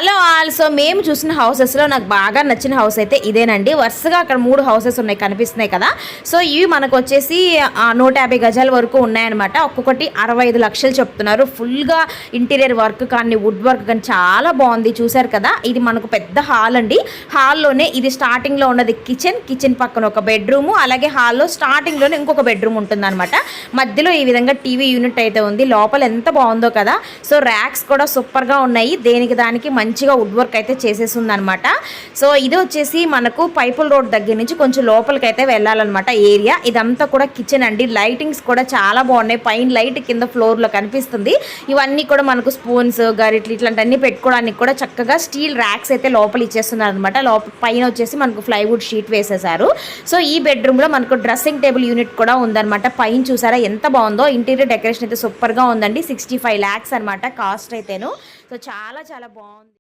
Hello all. So మేము చూసిన హౌసెస్లో నాకు బాగా నచ్చిన హౌస్ అయితే ఇదేనండి. వరుసగా అక్కడ 3 హౌసెస్ ఉన్నాయి, కనిపిస్తున్నాయి కదా. సో ఇవి మనకు వచ్చేసి 150 గజాల వరకు ఉన్నాయన్నమాట. ఒక్కొక్కటి 65 లక్షలు చెప్తున్నారు. ఫుల్గా ఇంటీరియర్ వర్క్ కానీ వుడ్ వర్క్ కానీ చాలా బాగుంది. చూసారు కదా, ఇది మనకు పెద్ద హాల్ అండి. హాల్లోనే ఇది స్టార్టింగ్లో ఉన్నది కిచెన్ పక్కన ఒక బెడ్రూము, అలాగే హాల్లో స్టార్టింగ్లోనే ఇంకొక బెడ్రూమ్ ఉంటుందన్నమాట. మధ్యలో ఈ విధంగా టీవీ యూనిట్ అయితే ఉంది. లోపల ఎంత బాగుందో కదా. సో ర్యాక్స్ కూడా సూపర్గా ఉన్నాయి. దానికి మంచిగా వుడ్ వర్క్ అయితే చేసేసింది అనమాట. సో ఇది వచ్చేసి మనకు పైపుల్ రోడ్ దగ్గర నుంచి కొంచెం లోపలికి అయితే వెళ్ళాలన్నమాట ఏరియా. ఇదంతా కూడా కిచెన్ అండి. లైటింగ్స్ కూడా చాలా బాగున్నాయి. పైన లైట్ కింద ఫ్లోర్లో కనిపిస్తుంది. ఇవన్నీ కూడా మనకు స్పూన్స్, గరిట్లు ఇట్లాంటివన్నీ పెట్టుకోవడానికి కూడా చక్కగా స్టీల్ ర్యాక్స్ అయితే లోపల ఇచ్చేస్తున్నారు అనమాట. పైన వచ్చేసి మనకు ప్లైవుడ్ షీట్ వేసేసారు. సో ఈ బెడ్రూమ్లో మనకు డ్రెస్సింగ్ టేబుల్ యూనిట్ కూడా ఉందన్నమాట. పైన చూసారా ఎంత బాగుందో. ఇంటీరియర్ డెకరేషన్ అయితే సూపర్గా ఉందండి. 65 lakhs అనమాట కాస్ట్ అయితేను. సో చాలా బాగుంది.